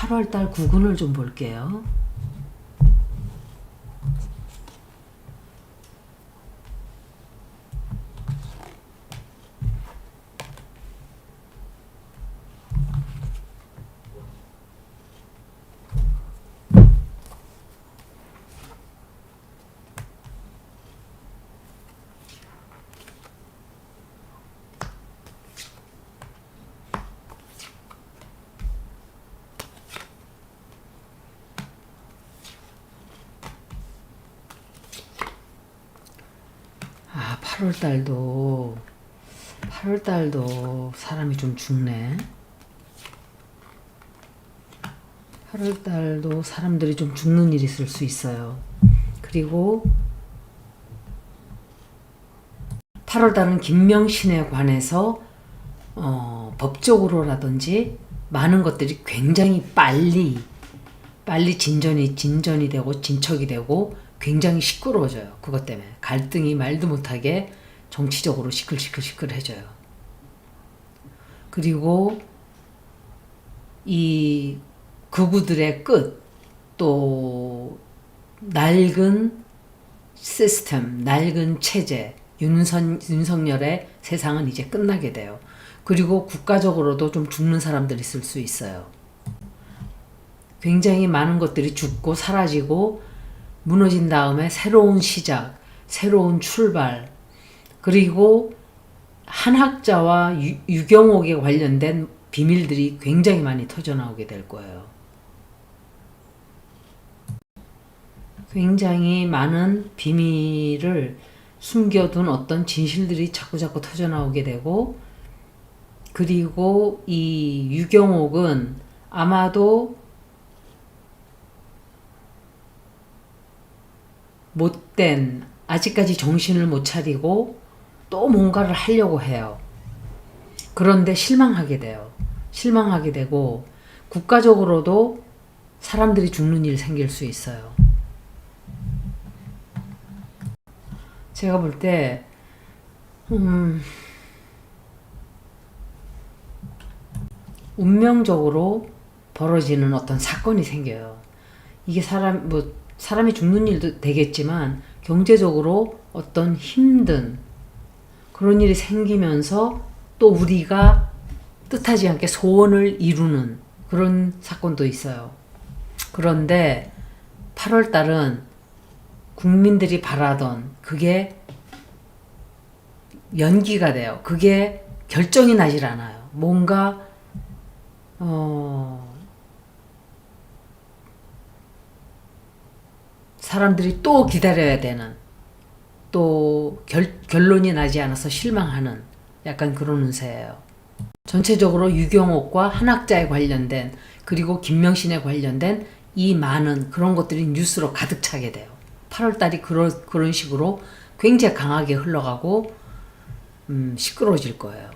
8월달 구근을 좀 볼게요. 아, 8월달도 사람이 좀 죽네. 8월달도 사람들이 좀 죽는 일이 있을 수 있어요. 그리고 8월달은 김명신에 관해서 법적으로라든지 많은 것들이 굉장히 빨리 진전이 되고 진척이 되고 굉장히 시끄러워져요. 그것 때문에 갈등이 말도 못하게 정치적으로 시끌시끌해져요. 그리고 이 극우들의 끝, 또 낡은 시스템, 낡은 체제, 윤석열의 세상은 이제 끝나게 돼요. 그리고 국가적으로도 좀 죽는 사람들이 있을 수 있어요. 굉장히 많은 것들이 죽고 사라지고 무너진 다음에 새로운 시작, 새로운 출발, 그리고 한학자와 유경옥에 관련된 비밀들이 굉장히 많이 터져나오게 될 거예요. 굉장히 많은 비밀을 숨겨둔 어떤 진실들이 자꾸자꾸 터져나오게 되고, 그리고 이 유경옥은 아마도 못된, 아직까지 정신을 못 차리고 또 뭔가를 하려고 해요. 그런데 실망하게 돼요. 실망하게 되고 국가적으로도 사람들이 죽는 일 생길 수 있어요. 제가 볼 때 운명적으로 벌어지는 어떤 사건이 생겨요. 이게 사람이 죽는 일도 되겠지만 경제적으로 어떤 힘든 그런 일이 생기면서 또 우리가 뜻하지 않게 소원을 이루는 그런 사건도 있어요. 그런데 8월달은 국민들이 바라던 그게 연기가 돼요. 그게 결정이 나질 않아요. 뭔가 사람들이 또 기다려야 되는, 또 결론이 나지 않아서 실망하는 약간 그런 운세예요. 전체적으로 유경옥과 한학자에 관련된, 그리고 김명신에 관련된 이 많은 그런 것들이 뉴스로 가득 차게 돼요. 8월달이 그런 식으로 굉장히 강하게 흘러가고 시끄러워질 거예요.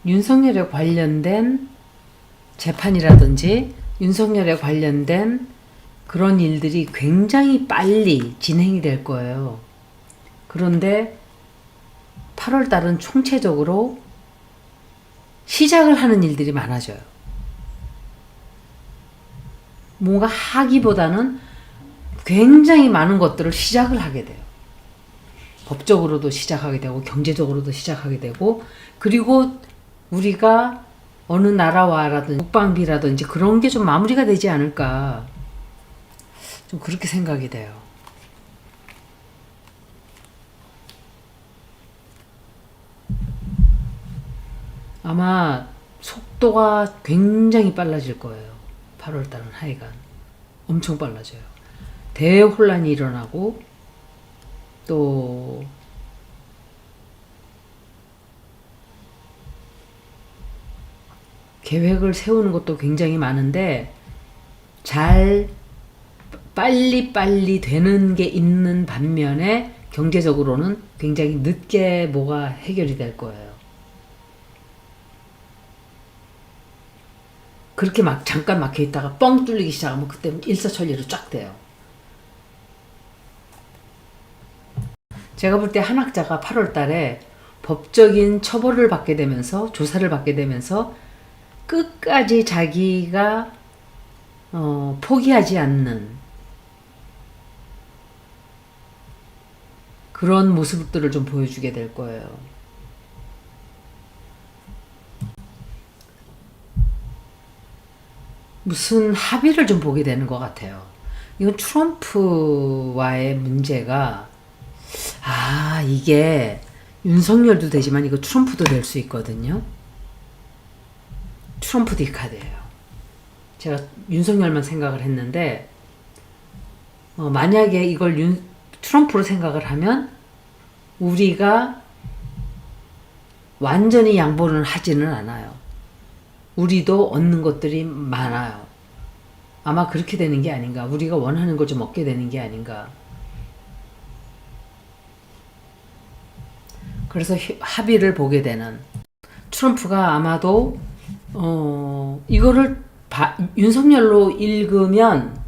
윤석열에 관련된 재판이라든지 윤석열에 관련된 그런 일들이 굉장히 빨리 진행이 될 거예요. 그런데 8월달은 총체적으로 시작을 하는 일들이 많아져요. 뭔가 하기보다는 굉장히 많은 것들을 시작을 하게 돼요. 법적으로도 시작하게 되고 경제적으로도 시작하게 되고, 그리고 우리가 어느 나라와라든지 국방비라든지 그런 게 좀 마무리가 되지 않을까, 좀 그렇게 생각이 돼요. 아마 속도가 굉장히 빨라질 거예요. 8월달은 하여간 엄청 빨라져요. 대혼란이 일어나고, 또 계획을 세우는 것도 굉장히 많은데 잘 빨리빨리 되는 게 있는 반면에 경제적으로는 굉장히 늦게 뭐가 해결이 될 거예요. 그렇게 막 잠깐 막혀 있다가 뻥 뚫리기 시작하면 그때 일사천리로 쫙 돼요. 제가 볼 때 한학자가 8월 달에 법적인 처벌을 받게 되면서 조사를 받게 되면서 끝까지 자기가 포기하지 않는 그런 모습들을 좀 보여주게 될 거예요. 무슨 합의를 좀 보게 되는 것 같아요. 이건 트럼프와의 문제가 이게 윤석열도 되지만 이거 트럼프도 될 수 있거든요. 트럼프 디카드예요. 제가 윤석열만 생각을 했는데 만약에 이걸 트럼프로 생각을 하면 우리가 완전히 양보는 하지는 않아요. 우리도 얻는 것들이 많아요. 아마 그렇게 되는 게 아닌가. 우리가 원하는 걸 좀 얻게 되는 게 아닌가. 그래서 합의를 보게 되는 트럼프가 아마도 이거를 윤석열로 읽으면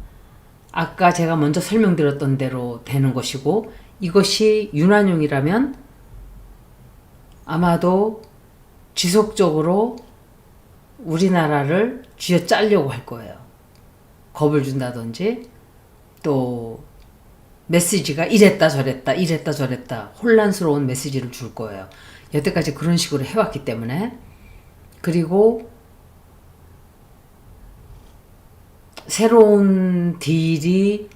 아까 제가 먼저 설명드렸던 대로 되는 것이고 이것이 윤한용이라면 아마도 지속적으로 우리나라를 쥐어짜려고 할 거예요. 겁을 준다든지 또 메시지가 이랬다 저랬다 혼란스러운 메시지를 줄 거예요. 여태까지 그런 식으로 해왔기 때문에. 그리고 새로운 딜이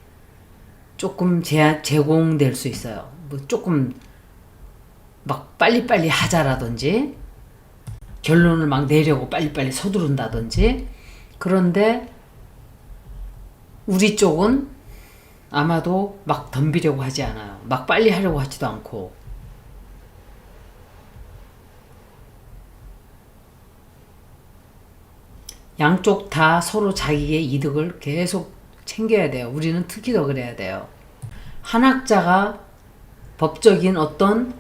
조금 제공될 수 있어요. 뭐 조금 막 빨리빨리 하자라든지 결론을 막 내려고 빨리빨리 서두른다든지. 그런데 우리 쪽은 아마도 막 덤비려고 하지 않아요. 막 빨리 하려고 하지도 않고. 양쪽 다 서로 자기의 이득을 계속 챙겨야 돼요. 우리는 특히 더 그래야 돼요. 한학자가 법적인 어떤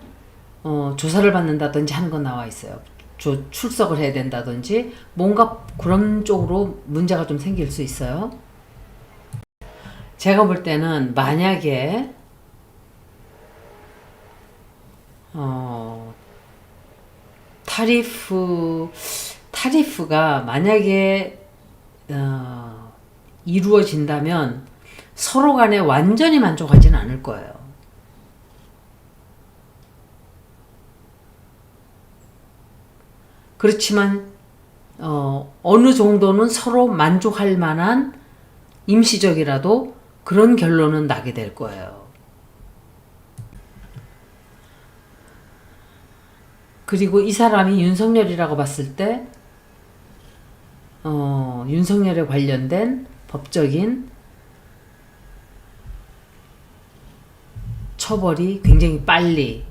조사를 받는다든지 하는 건 나와 있어요. 출석을 해야 된다든지 뭔가 그런 쪽으로 문제가 좀 생길 수 있어요. 제가 볼 때는 만약에 타리프가 만약에 이루어진다면 서로 간에 완전히 만족하지는 않을 거예요. 그렇지만 어느 정도는 서로 만족할 만한 임시적이라도 그런 결론은 나게 될 거예요. 그리고 이 사람이 윤석열이라고 봤을 때 윤석열에 관련된 법적인 처벌이 굉장히 빨리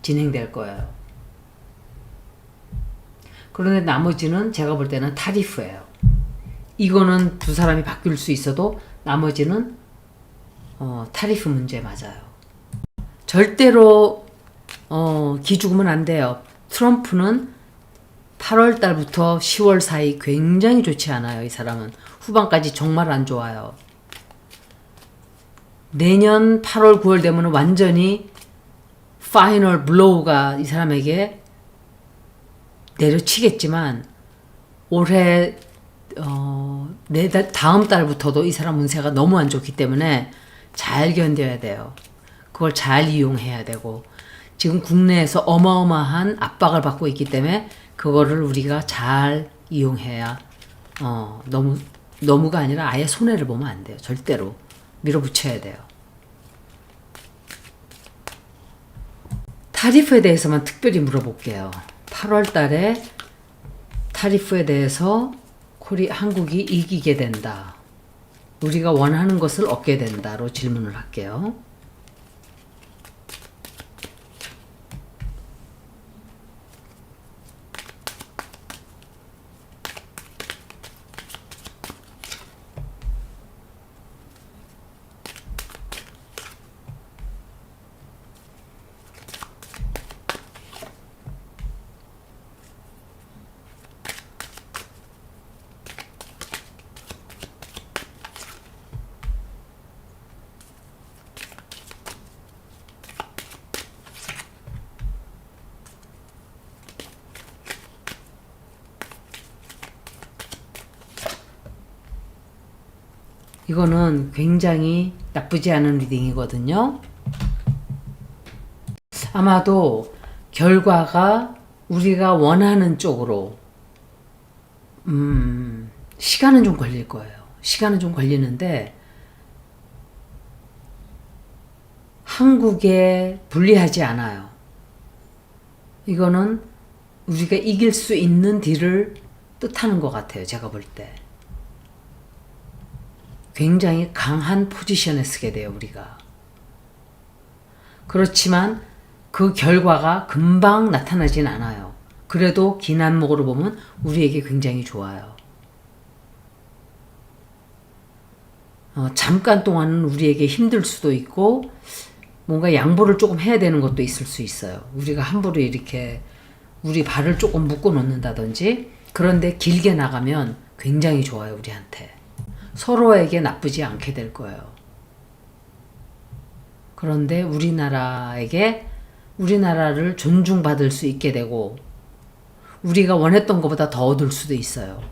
진행될 거예요. 그런데 나머지는 제가 볼 때는 타리프예요. 이거는 두 사람이 바뀔 수 있어도 나머지는 타리프 문제 맞아요. 절대로 기죽으면 안 돼요. 트럼프는 8월 달부터 10월 사이 굉장히 좋지 않아요. 이 사람은 후반까지 정말 안 좋아요. 내년 8월 9월 되면 완전히 파이널 블로우가 이 사람에게 내려치겠지만 올해 다음 달부터도 이 사람 운세가 너무 안 좋기 때문에 잘 견뎌야 돼요. 그걸 잘 이용해야 되고 지금 국내에서 어마어마한 압박을 받고 있기 때문에 그거를 우리가 잘 이용해야 너무가 아니라 아예 손해를 보면 안 돼요. 절대로 밀어붙여야 돼요. 타리프에 대해서만 특별히 물어볼게요. 8월 달에 타리프에 대해서 한국이 이기게 된다. 우리가 원하는 것을 얻게 된다로 질문을 할게요. 이거는 굉장히 나쁘지 않은 리딩이거든요. 아마도 결과가 우리가 원하는 쪽으로 시간은 좀 걸릴 거예요. 시간은 좀 걸리는데 한국에 불리하지 않아요. 이거는 우리가 이길 수 있는 딜을 뜻하는 것 같아요. 제가 볼 때. 굉장히 강한 포지션에 쓰게 돼요. 우리가. 그렇지만 그 결과가 금방 나타나진 않아요. 그래도 긴 안목으로 보면 우리에게 굉장히 좋아요. 잠깐 동안은 우리에게 힘들 수도 있고 뭔가 양보를 조금 해야 되는 것도 있을 수 있어요. 우리가 함부로 이렇게 우리 발을 조금 묶어 놓는다든지. 그런데 길게 나가면 굉장히 좋아요. 우리한테. 서로에게 나쁘지 않게 될 거예요. 그런데 우리나라를 존중받을 수 있게 되고 우리가 원했던 것보다 더 얻을 수도 있어요.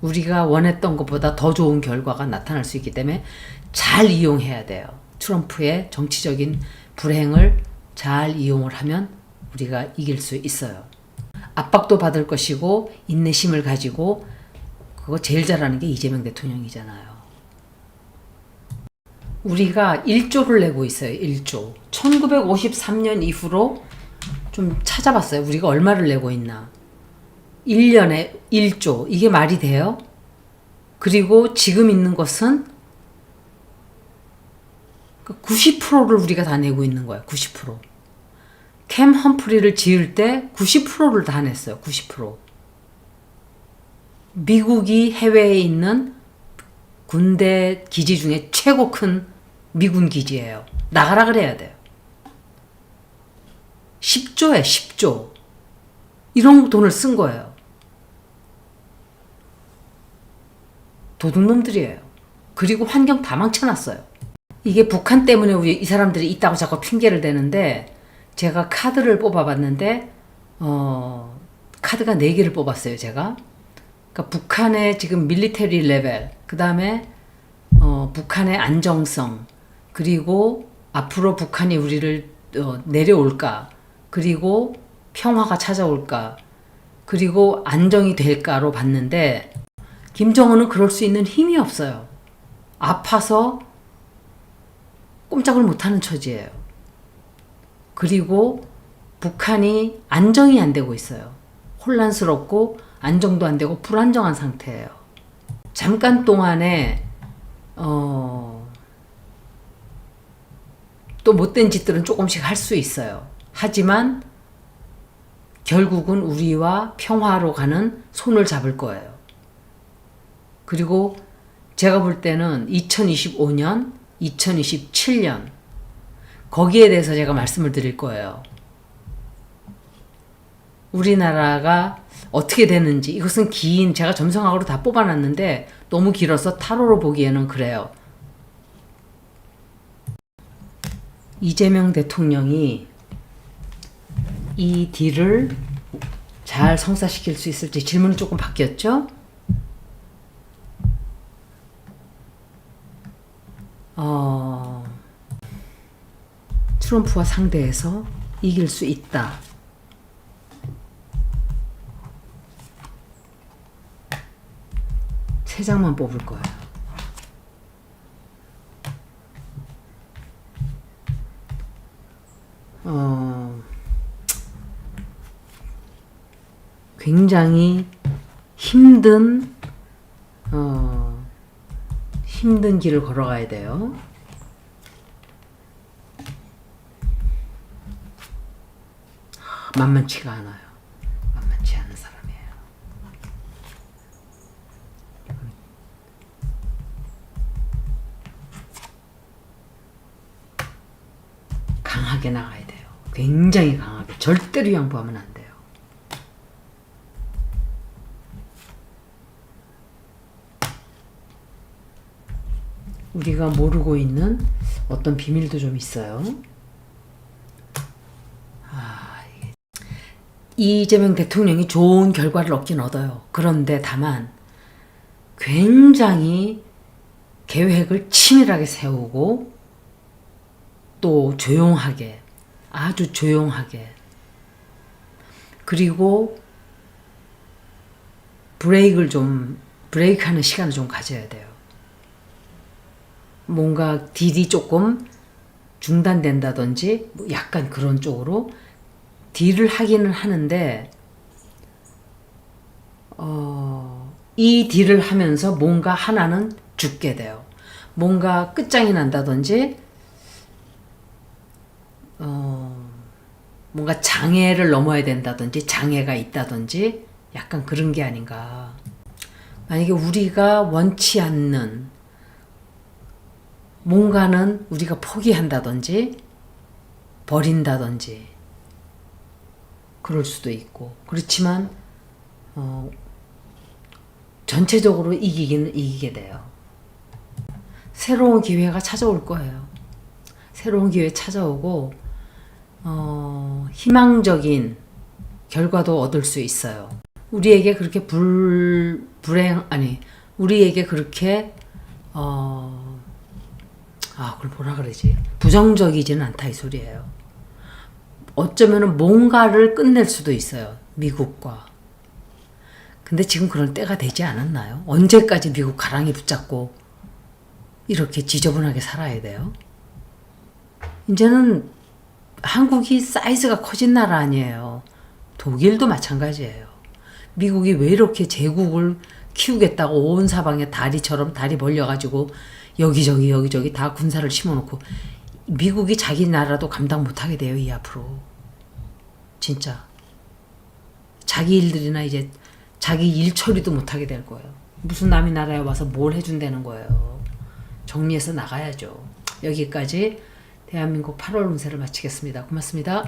우리가 원했던 것보다 더 좋은 결과가 나타날 수 있기 때문에 잘 이용해야 돼요. 트럼프의 정치적인 불행을 잘 이용을 하면 우리가 이길 수 있어요. 압박도 받을 것이고 인내심을 가지고 그거 제일 잘하는 게 이재명 대통령이잖아요. 우리가 1조를 내고 있어요. 1조. 1953년 이후로 좀 찾아봤어요. 우리가 얼마를 내고 있나. 1년에 1조. 이게 말이 돼요? 그리고 지금 있는 것은 90%를 우리가 다 내고 있는 거예요. 90%. 캠 험프리를 지을 때 90%를 다 냈어요. 90%. 미국이 해외에 있는 군대 기지 중에 최고 큰 미군 기지예요. 나가라 그래야 돼요. 10조에 10조. 이런 돈을 쓴 거예요. 도둑놈들이에요. 그리고 환경 다 망쳐놨어요. 이게 북한 때문에 우리 이 사람들이 있다고 자꾸 핑계를 대는데 제가 카드를 뽑아봤는데 카드가 4개를 뽑았어요. 제가. 그러니까 북한의 지금 밀리터리 레벨, 그 다음에 북한의 안정성, 그리고 앞으로 북한이 우리를 내려올까, 그리고 평화가 찾아올까, 그리고 안정이 될까로 봤는데 김정은은 그럴 수 있는 힘이 없어요. 아파서 꼼짝을 못하는 처지예요. 그리고 북한이 안정이 안 되고 있어요. 혼란스럽고 안정도 안 되고 불안정한 상태예요. 잠깐 동안에 또 못된 짓들은 조금씩 할 수 있어요. 하지만 결국은 우리와 평화로 가는 손을 잡을 거예요. 그리고 제가 볼 때는 2025년, 2027년 거기에 대해서 제가 말씀을 드릴 거예요. 우리나라가 어떻게 되는지. 이것은 제가 점성학으로 다 뽑아놨는데 너무 길어서 타로로 보기에는 그래요. 이재명 대통령이 이 딜을 잘 성사시킬 수 있을지. 질문이 조금 바뀌었죠? 트럼프와 상대해서 이길 수 있다. 세 장만 뽑을 거예요. 굉장히 힘든 길을 걸어가야 돼요. 만만치가 않아요. 만만치 않은 사람이에요. 강하게 나가야 돼요. 굉장히 강하게. 절대로 양보하면 안 돼요. 우리가 모르고 있는 어떤 비밀도 좀 있어요. 이재명 대통령이 좋은 결과를 얻긴 얻어요. 그런데 다만 굉장히 계획을 치밀하게 세우고 또 조용하게, 아주 조용하게, 그리고 브레이크하는 시간을 좀 가져야 돼요. 뭔가 딜이 조금 중단된다든지 뭐 약간 그런 쪽으로 딜을 하기는 하는데 이 딜을 하면서 뭔가 하나는 죽게 돼요. 뭔가 끝장이 난다든지 뭔가 장애를 넘어야 된다든지 장애가 있다든지 약간 그런 게 아닌가. 만약에 우리가 원치 않는 뭔가는 우리가 포기한다든지 버린다든지 그럴 수도 있고, 그렇지만 전체적으로 이기기는 이기게 돼요. 새로운 기회가 찾아올 거예요. 새로운 기회 찾아오고 희망적인 결과도 얻을 수 있어요. 우리에게 그렇게 우리에게 그렇게 그걸 뭐라 그러지? 부정적이지는 않다 이 소리예요. 어쩌면은 뭔가를 끝낼 수도 있어요. 미국과. 근데 지금 그럴 때가 되지 않았나요? 언제까지 미국 가랑이 붙잡고 이렇게 지저분하게 살아야 돼요? 이제는 한국이 사이즈가 커진 나라 아니에요. 독일도 마찬가지예요. 미국이 왜 이렇게 제국을 키우겠다고 온 사방에 다리처럼 다리 벌려가지고 여기저기 다 군사를 심어놓고, 미국이 자기 나라도 감당 못하게 돼요, 이 앞으로. 진짜. 자기 일들이나 이제 자기 일 처리도 못하게 될 거예요. 무슨 남의 나라에 와서 뭘 해준다는 거예요. 정리해서 나가야죠. 여기까지 대한민국 8월 운세를 마치겠습니다. 고맙습니다.